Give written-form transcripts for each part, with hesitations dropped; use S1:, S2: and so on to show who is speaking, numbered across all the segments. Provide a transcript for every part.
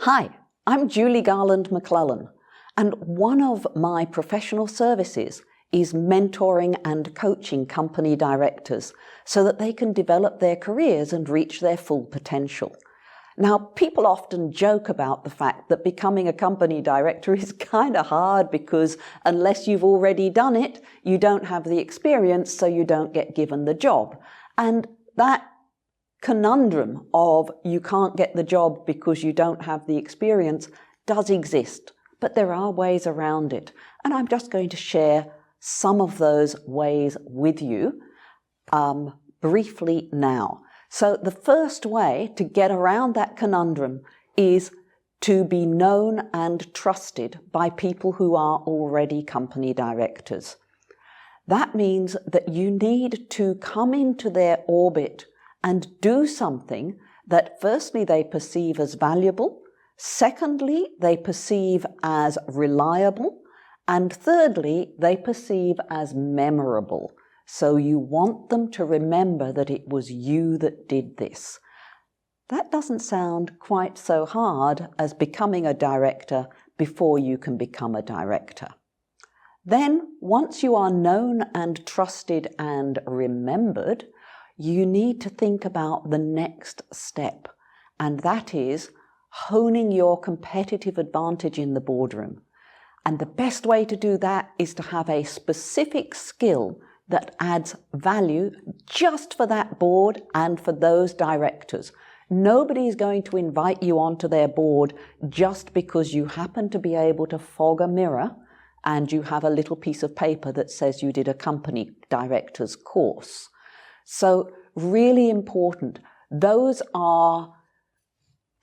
S1: Hi, I'm Julie Garland McClellan, and one of my professional services is mentoring and coaching company directors so that they can develop their careers and reach their full potential. Now, people often joke about the fact that becoming a company director is kind of hard because unless you've already done it, you don't have the experience, so you don't get given the job. And that conundrum of you can't get the job because you don't have the experience does exist, but there are ways around it. And I'm just going to share some of those ways with you briefly now. So the first way to get around that conundrum is to be known and trusted by people who are already company directors. That means that you need to come into their orbit and do something that firstly they perceive as valuable, secondly they perceive as reliable, and thirdly they perceive as memorable. So you want them to remember that it was you that did this. That doesn't sound quite so hard as becoming a director before you can become a director. Then, once you are known and trusted and remembered, you need to think about the next step, and that is honing your competitive advantage in the boardroom. And the best way to do that is to have a specific skill that adds value just for that board and for those directors. Nobody is going to invite you onto their board just because you happen to be able to fog a mirror and you have a little piece of paper that says you did a company director's course. So really important. Those are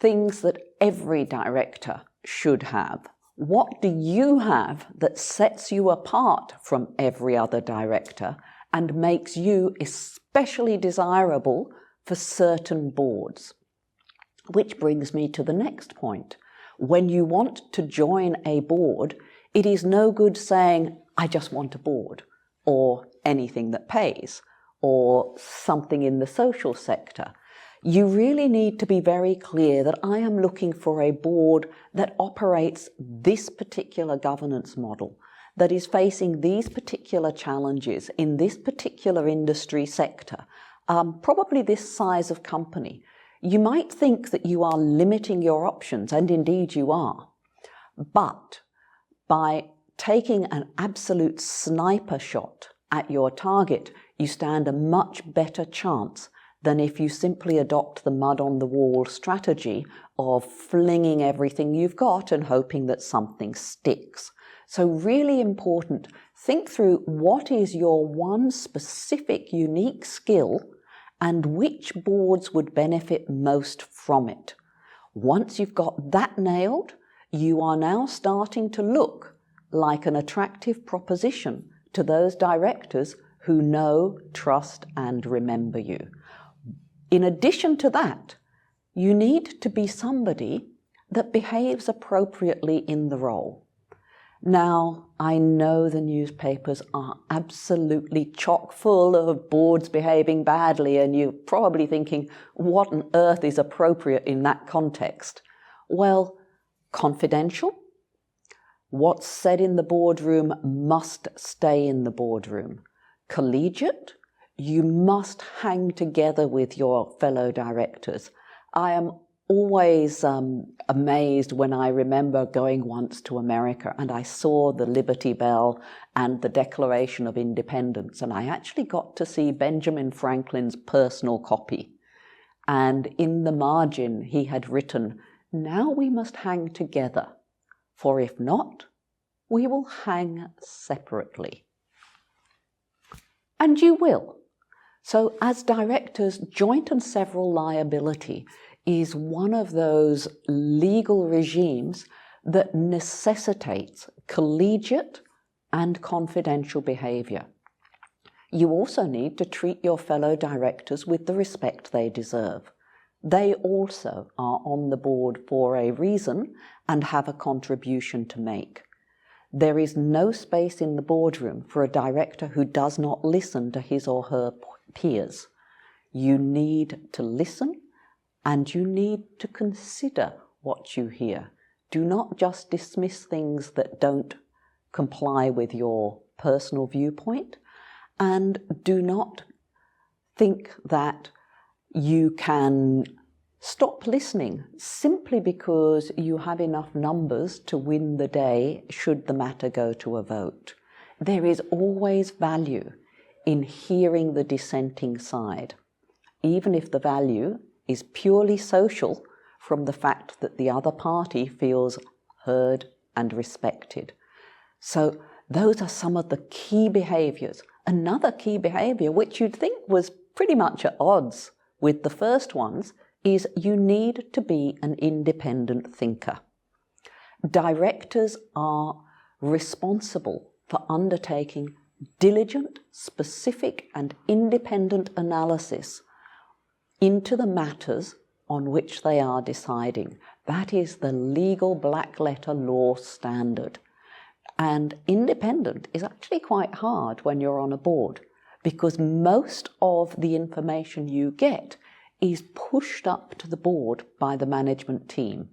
S1: things that every director should have. What do you have that sets you apart from every other director and makes you especially desirable for certain boards? Which brings me to the next point. When you want to join a board, it is no good saying, I just want a board, or anything that pays, or something in the social sector. You really need to be very clear that I am looking for a board that operates this particular governance model, that is facing these particular challenges in this particular industry sector, probably this size of company. You might think that you are limiting your options, and indeed you are, but by taking an absolute sniper shot at your target, you stand a much better chance than if you simply adopt the mud on the wall strategy of flinging everything you've got and hoping that something sticks. So really important, think through what is your one specific unique skill and which boards would benefit most from it. Once you've got that nailed, you are now starting to look like an attractive proposition to those directors who know, trust, and remember you. In addition to that, you need to be somebody that behaves appropriately in the role. Now, I know the newspapers are absolutely chock full of boards behaving badly, and you're probably thinking, what on earth is appropriate in that context? Well, confidential. What's said in the boardroom must stay in the boardroom. Collegiate, you must hang together with your fellow directors. I am always amazed when I remember going once to America and I saw the Liberty Bell and the Declaration of Independence, and I actually got to see Benjamin Franklin's personal copy. And in the margin he had written, "Now we must hang together, for if not, we will hang separately." And you will. So as directors, joint and several liability is one of those legal regimes that necessitates collegiate and confidential behaviour. You also need to treat your fellow directors with the respect they deserve. They also are on the board for a reason and have a contribution to make. There is no space in the boardroom for a director who does not listen to his or her peers. You need to listen and you need to consider what you hear. Do not just dismiss things that don't comply with your personal viewpoint, and do not think that you can stop listening simply because you have enough numbers to win the day should the matter go to a vote. There is always value in hearing the dissenting side, even if the value is purely social from the fact that the other party feels heard and respected. So those are some of the key behaviours. Another key behaviour, which you'd think was pretty much at odds with the first ones, is you need to be an independent thinker. Directors are responsible for undertaking diligent, specific and independent analysis into the matters on which they are deciding. That is the legal black letter law standard. And independent is actually quite hard when you're on a board, because most of the information you get is pushed up to the board by the management team.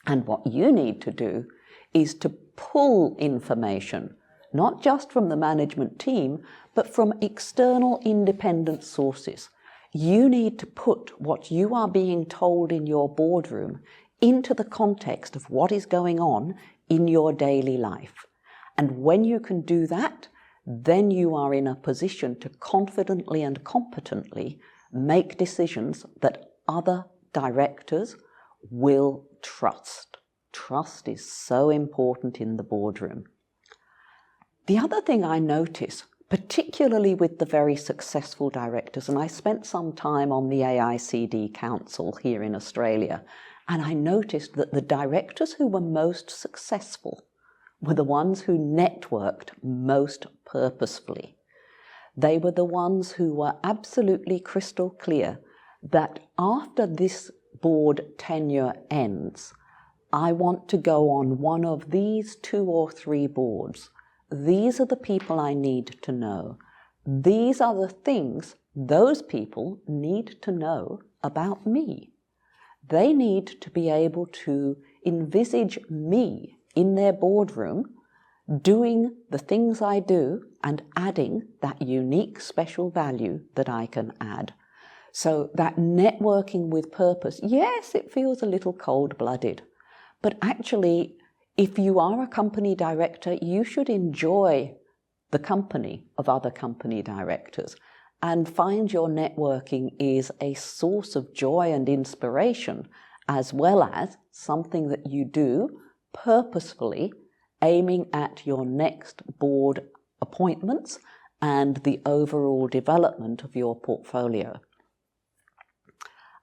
S1: And what you need to do is to pull information, not just from the management team, but from external independent sources. You need to put what you are being told in your boardroom into the context of what is going on in your daily life. And when you can do that, then you are in a position to confidently and competently make decisions that other directors will trust. Trust is so important in the boardroom. The other thing I notice, particularly with the very successful directors, and I spent some time on the AICD Council here in Australia, and I noticed that the directors who were most successful were the ones who networked most purposefully. They were the ones who were absolutely crystal clear that after this board tenure ends, I want to go on one of these 2 or 3 boards. These are the people I need to know. These are the things those people need to know about me. They need to be able to envisage me in their boardroom doing the things I do and adding that unique special value that I can add. So that networking with purpose, yes, it feels a little cold-blooded, but actually, if you are a company director, you should enjoy the company of other company directors and find your networking is a source of joy and inspiration, as well as something that you do purposefully, aiming at your next board appointments and the overall development of your portfolio.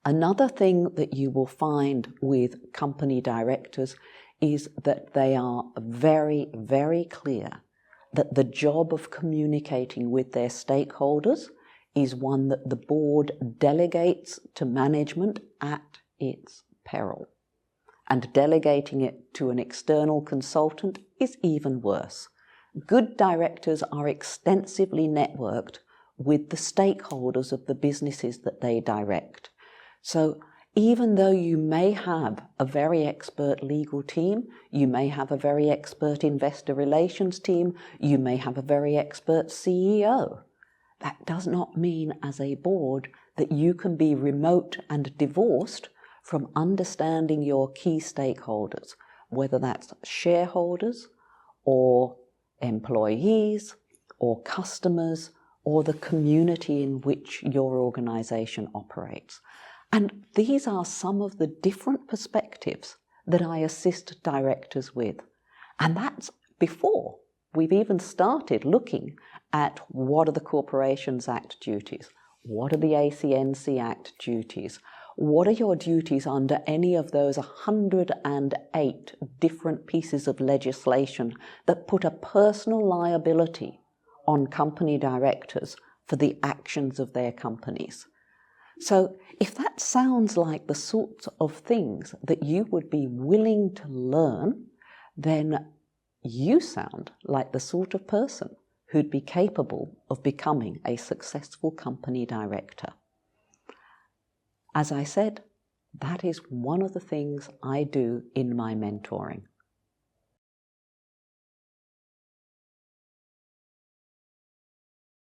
S1: Another thing that you will find with company directors is that they are very, very clear that the job of communicating with their stakeholders is one that the board delegates to management at its peril. And delegating it to an external consultant is even worse. Good directors are extensively networked with the stakeholders of the businesses that they direct. So even though you may have a very expert legal team, you may have a very expert investor relations team, you may have a very expert CEO, that does not mean as a board that you can be remote and divorced from understanding your key stakeholders, whether that's shareholders or employees or customers or the community in which your organisation operates. And these are some of the different perspectives that I assist directors with. And that's before we've even started looking at what are the Corporations Act duties, what are the ACNC Act duties, what are your duties under any of those 108 different pieces of legislation that put a personal liability on company directors for the actions of their companies. So if that sounds like the sorts of things that you would be willing to learn, then you sound like the sort of person who'd be capable of becoming a successful company director. As I said, That is one of the things I do in my mentoring.